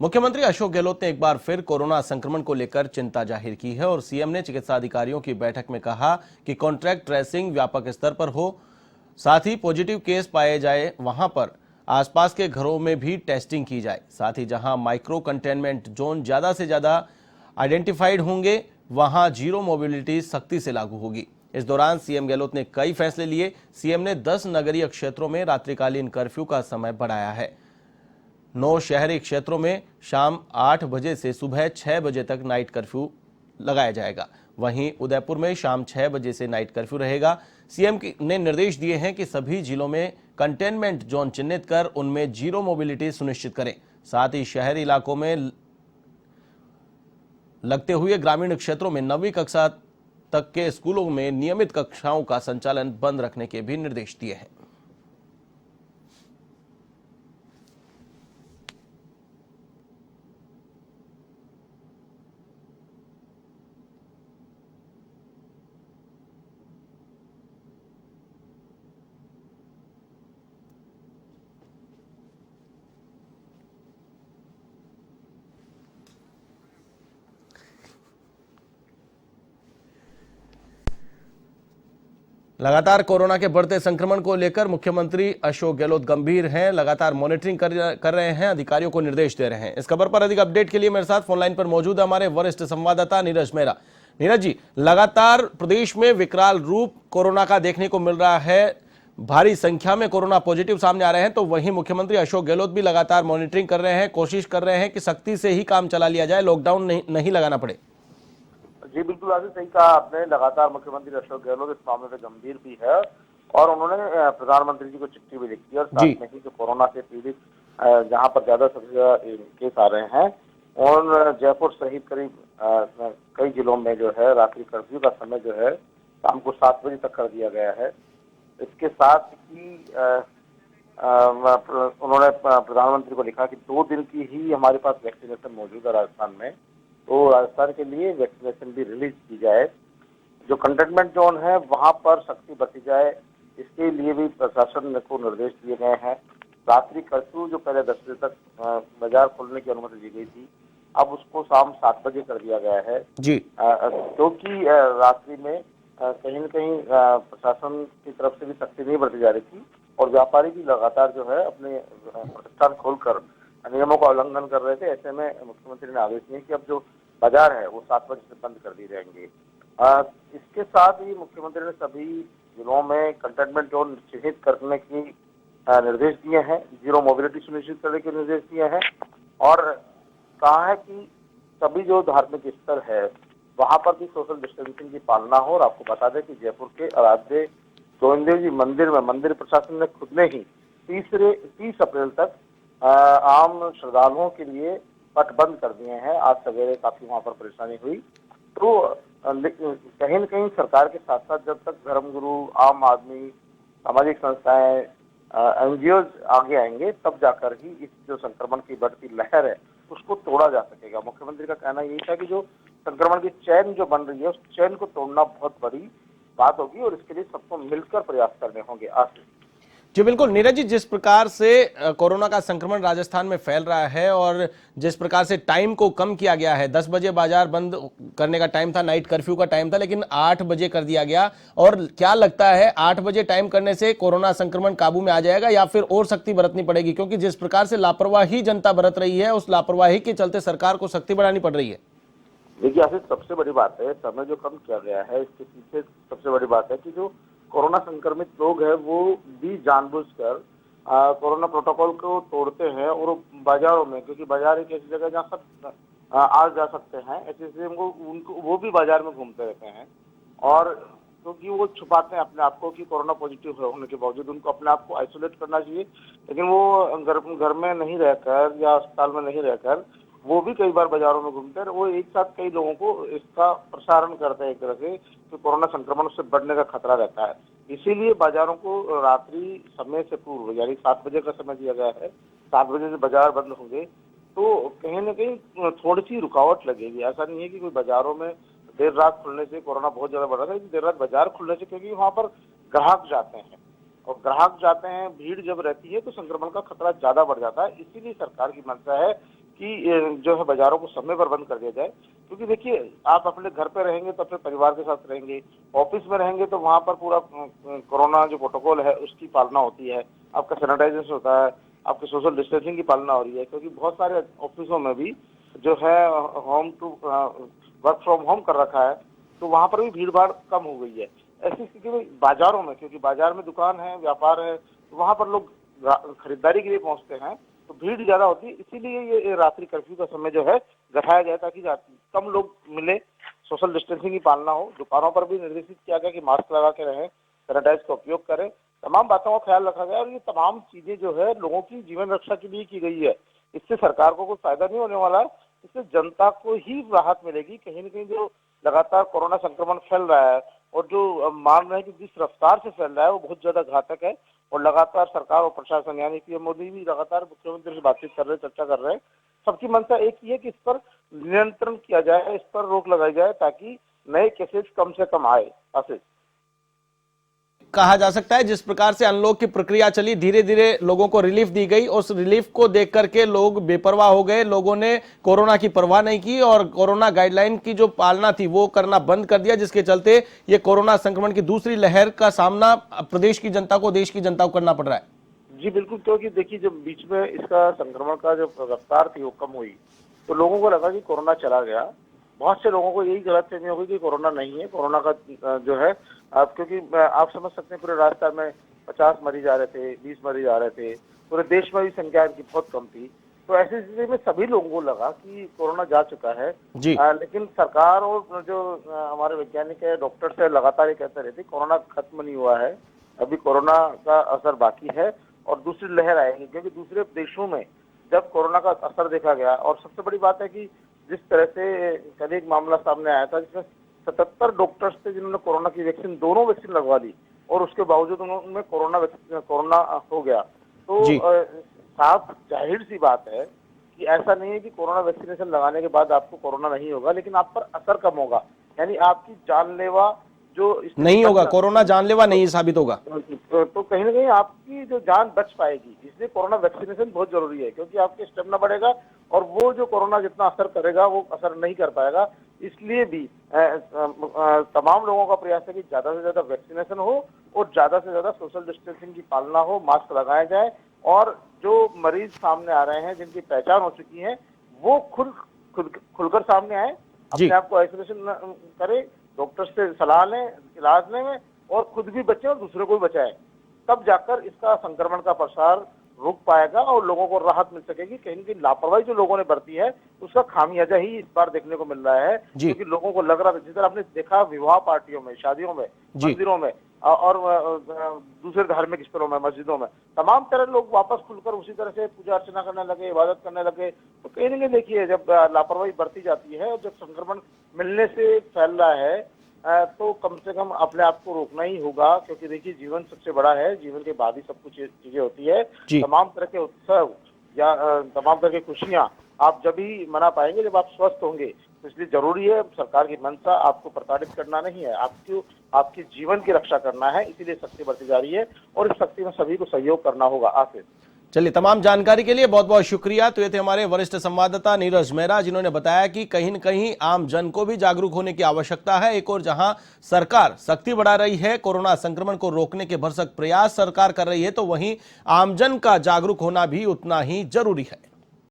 मुख्यमंत्री अशोक गहलोत ने एक बार फिर कोरोना संक्रमण को लेकर चिंता जाहिर की है और सीएम ने चिकित्सा अधिकारियों की बैठक में कहा कि कॉन्ट्रैक्ट ट्रेसिंग व्यापक स्तर पर हो, साथ ही पॉजिटिव केस पाए जाए वहां पर आसपास के घरों में भी टेस्टिंग की जाए। साथ ही जहां माइक्रो कंटेनमेंट जोन ज्यादा से ज्यादा आइडेंटिफाइड होंगे वहां जीरो मोबिलिटी सख्ती से लागू होगी। इस दौरान सीएम गहलोत ने कई फैसले लिए। सीएम ने 10 नगरीय क्षेत्रों में रात्रिकालीन कर्फ्यू का समय बढ़ाया है। 9 शहरी क्षेत्रों में शाम 8 बजे से सुबह 6 बजे तक नाइट कर्फ्यू लगाया जाएगा। वहीं उदयपुर में शाम 6 बजे से नाइट कर्फ्यू रहेगा। सीएम ने निर्देश दिए हैं कि सभी जिलों में कंटेनमेंट जोन चिन्हित कर उनमें जीरो मोबिलिटी सुनिश्चित करें। साथ ही शहरी इलाकों में लगते हुए ग्रामीण क्षेत्रों में 9वीं कक्षा तक के स्कूलों में नियमित कक्षाओं का संचालन बंद रखने के भी निर्देश दिए हैं। लगातार कोरोना के बढ़ते संक्रमण को लेकर मुख्यमंत्री अशोक गहलोत गंभीर हैं। लगातार मॉनिटरिंग कर रहे हैं, अधिकारियों को निर्देश दे रहे हैं। इस खबर पर अधिक अपडेट के लिए मेरे साथ फोन लाइन पर मौजूद है हमारे वरिष्ठ संवाददाता नीरज मेहरा। नीरज जी, लगातार प्रदेश में विकराल रूप कोरोना का देखने को मिल रहा है। भारी संख्या में कोरोना पॉजिटिव सामने आ रहे हैं, तो वहीं मुख्यमंत्री अशोक गहलोत भी लगातार मॉनिटरिंग कर रहे हैं, कोशिश कर रहे हैं कि सख्ती से ही काम चला लिया जाए, लॉकडाउन नहीं लगाना पड़े। जी बिल्कुल, आज सही कहा आपने। लगातार मुख्यमंत्री अशोक गहलोत इस मामले में गंभीर भी है और उन्होंने प्रधानमंत्री जी को चिट्ठी भी लिखी है और साथ में ही जो कोरोना से पीड़ित जहां पर ज्यादा सबसे ज्यादा केस आ रहे हैं और जयपुर सहित करीब कई जिलों में जो है रात्रि कर्फ्यू का समय जो है शाम को 7 बजे तक कर दिया गया है। इसके साथ ही उन्होंने प्रधानमंत्री को लिखा कि 2 दिन की ही हमारे पास वैक्सीनेशन मौजूद है राजस्थान में, तो राजस्थान के लिए वैक्सीनेशन भी रिलीज की जाए। जो कंटेनमेंट जोन है वहां पर सख्ती बरती जाए, इसके लिए भी प्रशासन को निर्देश दिए गए हैं। रात्रि कर्फ्यू जो पहले 10 बजे तक बाजार खोलने की अनुमति दी गई थी, अब उसको शाम 7 बजे कर दिया गया है जी, क्योंकि रात्रि में कहीं न कहीं प्रशासन की तरफ से भी सख्ती नहीं बरती जा रही थी और व्यापारी भी लगातार जो है अपने प्रतिष्ठान खोलकर नियमों का उल्लंघन कर रहे थे। ऐसे में मुख्यमंत्री ने आदेश दिए कि अब जो बाजार है वो 7 बजे से बंद कर दिए जाएंगे। इसके साथ ही मुख्यमंत्री ने सभी जिलों में कंटेनमेंट जोन चिन्हित करने की निर्देश दिए हैं, जीरो मोबिलिटी सुनिश्चित करने के निर्देश दिए हैं और कहा है कि सभी जो धार्मिक स्थल है वहां पर भी सोशल डिस्टेंसिंग की पालना हो। और आपको बता दें कि जयपुर के आराध्य गोविंद जी मंदिर में मंदिर प्रशासन ने खुद ने ही 30 अप्रैल तक आम श्रद्धालुओं के लिए पट बंद कर दिए हैं। आज सवेरे काफी वहां पर परेशानी हुई, तो कहीं न कहीं सरकार के साथ साथ जब तक धर्मगुरु, आम आदमी, सामाजिक संस्थाएं, एनजीओ आगे आएंगे तब जाकर ही इस जो संक्रमण की बढ़ती लहर है उसको तोड़ा जा सकेगा। मुख्यमंत्री का कहना यही था कि जो संक्रमण की चैन जो बन रही है उस चैन को तोड़ना बहुत बड़ी बात होगी और इसके लिए सबको मिलकर प्रयास करने होंगे। आज जी बिल्कुल नीरज जी, जिस प्रकार से कोरोना का संक्रमण राजस्थान में फैल रहा है और जिस प्रकार से टाइम को कम किया गया है, 10 बजे बाजार बंद करने का टाइम था, नाइट कर्फ्यू का टाइम था, लेकिन 8 बजे कर दिया गया। और क्या लगता है 8 बजे टाइम करने से कोरोना संक्रमण काबू में आ जाएगा या फिर और सख्ती बरतनी पड़ेगी? क्योंकि जिस प्रकार से लापरवाही जनता बरत रही है उस लापरवाही के चलते सरकार को सख्ती बढ़ानी पड़ रही है। देखिए, ऐसे सबसे बड़ी बात है समय जो कम किया गया है, इसके पीछे सबसे बड़ी बात है कि जो कोरोना संक्रमित लोग हैं वो भी जानबूझकर कोरोना प्रोटोकॉल को तोड़ते हैं और बाजारों में, क्योंकि बाजार एक ऐसी जगह जहाँ सब आ जा सकते हैं, ऐसे उनको वो भी बाजार में घूमते रहते हैं और क्योंकि वो छुपाते हैं अपने आप को कि कोरोना पॉजिटिव होने के बावजूद उनको अपने आप को आइसोलेट करना चाहिए, लेकिन वो घर में नहीं रहकर या अस्पताल में नहीं रहकर वो भी कई बार बाजारों में घूमते हैं। वो एक साथ कई लोगों को इसका प्रसारण करते हैं एक तरह से, तो कोरोना संक्रमण से बढ़ने का खतरा रहता है। इसीलिए बाजारों को रात्रि समय से पूर्व यानी 7 बजे का समय दिया गया है। 7 बजे से बाजार बंद होंगे तो कहीं न कहीं थोड़ी सी रुकावट लगेगी। ऐसा नहीं है कि कोई बाजारों में देर रात खुलने से कोरोना बहुत ज्यादा बढ़ रहा है, देर रात बाजार खुलने से, क्योंकि वहाँ पर ग्राहक जाते हैं और ग्राहक जाते हैं, भीड़ जब रहती है तो संक्रमण का खतरा ज्यादा बढ़ जाता है। इसीलिए सरकार की मंशा है कि जो है बाजारों को समय पर बंद कर दिया जाए। क्योंकि देखिए, आप अपने घर पे रहेंगे तो अपने परिवार के साथ रहेंगे, ऑफिस में रहेंगे तो वहाँ पर पूरा कोरोना जो प्रोटोकॉल है उसकी पालना होती है, आपका सैनिटाइजेशन होता है, आपके सोशल डिस्टेंसिंग की पालना हो रही है। क्योंकि बहुत सारे ऑफिसों में भी जो है वर्क फ्रॉम होम कर रखा है, तो वहाँ पर भी भीड़ भाड़ कम हो गई है। ऐसी स्थिति में बाजारों में, क्योंकि बाजार में दुकान है, व्यापार है, तो वहाँ पर लोग खरीदारी के लिए पहुँचते हैं, तो भीड़ ज्यादा होती है। इसीलिए ये रात्रि कर्फ्यू का समय जो है घटाया गया ताकि कम लोग मिले, सोशल डिस्टेंसिंग की पालना हो। दुकानों पर भी निर्देशित किया गया कि मास्क लगा के रहें, सैनिटाइज का उपयोग करें, तमाम बातों का ख्याल रखा गया। और ये तमाम चीजें जो है लोगों की जीवन रक्षा के लिए की गई है। इससे सरकार को कोई फायदा नहीं होने वाला है, इससे जनता को ही राहत मिलेगी। कहीं न कहीं जो लगातार कोरोना संक्रमण फैल रहा है और जो मान रहे हैं कि जिस रफ्तार से फैल रहा है वो बहुत ज्यादा घातक है। और लगातार सरकार और प्रशासन यानी पीएम मोदी भी लगातार मुख्यमंत्री से बातचीत कर रहे हैं, चर्चा कर रहे हैं। सबकी मंशा एक ही है कि इस पर नियंत्रण किया जाए, इस पर रोक लगाई जाए ताकि नए केसेस कम से कम आए। आशीष, कहा जा सकता है जिस प्रकार से अनलॉक की प्रक्रिया चली, धीरे धीरे लोगों को रिलीफ दी गई, उस रिलीफ को देख करके लोग बेपरवाह हो गए। लोगों ने कोरोना की परवाह नहीं की और कोरोना गाइडलाइन की जो पालना थी वो करना बंद कर दिया, जिसके चलते ये कोरोना संक्रमण की दूसरी लहर का सामना प्रदेश की जनता को, देश की जनता को करना पड़ रहा है। जी बिल्कुल, क्योंकि देखिए जब बीच में इसका संक्रमण का जो रफ्तार थी वो कम हुई तो लोगों को लगा कि कोरोना चला गया। बहुत से लोगों को यही गलतफहमी हो गई कि कोरोना नहीं है। कोरोना का जो है क्योंकि आप समझ सकते हैं पूरे राजस्थान में 50 मरीज आ रहे थे, 20 मरीज आ रहे थे, पूरे देश में भी संख्या इनकी बहुत कम थी। तो ऐसी स्थिति में सभी लोगों को लगा कि कोरोना जा चुका है जी। लेकिन सरकार और जो हमारे वैज्ञानिक है, डॉक्टर्स है, लगातार ये कहते रहते कोरोना खत्म नहीं हुआ है, अभी कोरोना का असर बाकी है और दूसरी लहर आएगी। क्योंकि दूसरे देशों में जब कोरोना का असर देखा गया, और सबसे बड़ी बात है कि जिस तरह से कल एक मामला सामने आया था जिसमें 77 डॉक्टर्स थे जिन्होंने कोरोना की वैक्सीन, दोनों वैक्सीन लगवा ली और उसके बावजूद उनमें कोरोना हो गया। तो साफ जाहिर सी बात है कि ऐसा नहीं है कि कोरोना वैक्सीनेशन लगाने के बाद आपको कोरोना नहीं होगा, लेकिन आप पर असर कम होगा, यानी आपकी जानलेवा जो नहीं होगा, कोरोना जानलेवा नहीं साबित होगा, तो कहीं ना कहीं आपकी जो जान बच पाएगी। इसलिए कोरोना वैक्सीनेशन बहुत जरूरी है, क्योंकि आपके स्टेमिना बढ़ेगा और वो जो कोरोना जितना असर करेगा वो असर नहीं कर पाएगा। इसलिए भी तमाम लोगों का प्रयास है कि ज्यादा से ज्यादा वैक्सीनेशन हो और ज्यादा से ज्यादा सोशल डिस्टेंसिंग की पालना हो, मास्क लगाया जाए और जो मरीज सामने आ रहे हैं जिनकी पहचान हो चुकी है वो खुलकर सामने आए, अपने आप को आइसोलेशन करे, डॉक्टर से सलाह लें इलाज लें में और खुद भी बचे और दूसरों को भी बचाएं। तब जाकर इसका संक्रमण का प्रसार रुक पाएगा और लोगों को राहत मिल सकेगी। कहीं न कहीं लापरवाही जो लोगों ने बरती है उसका खामियाजा ही इस बार देखने को मिल रहा है, क्योंकि लोगों को लग रहा था, जिस तरह आपने देखा विवाह पार्टियों में, शादियों में, मंदिरों में और दूसरे धार्मिक स्थलों में, मस्जिदों में, तमाम तरह लोग वापस खुलकर उसी तरह से पूजा अर्चना करने लगे, इबादत करने लगे। तो कहीं न कहीं देखिए जब लापरवाही बरती जाती है और जब संक्रमण मिलने से फैल रहा है तो कम से कम अपने आप को रोकना ही होगा। क्योंकि देखिए जीवन सबसे बड़ा है, जीवन के बाद ही सब कुछ चीजें होती है। तमाम तरह के उत्सव या तमाम तरह की खुशियां आप जब ही मना पाएंगे जब आप स्वस्थ होंगे। तो इसलिए जरूरी है, सरकार की मंशा आपको प्रताड़ित करना नहीं है, आपके जीवन की रक्षा करना है। इसीलिए सख्ती बरती जा रही है और इस सख्ती में सभी को सहयोग करना होगा। आसिफ, चलिए, तमाम जानकारी के लिए बहुत बहुत शुक्रिया। तो ये थे हमारे वरिष्ठ संवाददाता नीरज मेहरा, जिन्होंने बताया कि कहीं न कहीं आम जन को भी जागरूक होने की आवश्यकता है। एक और जहां सरकार सख्ती बढ़ा रही है, कोरोना संक्रमण को रोकने के भरसक प्रयास सरकार कर रही है, तो वहीं आमजन का जागरूक होना भी उतना ही जरूरी है।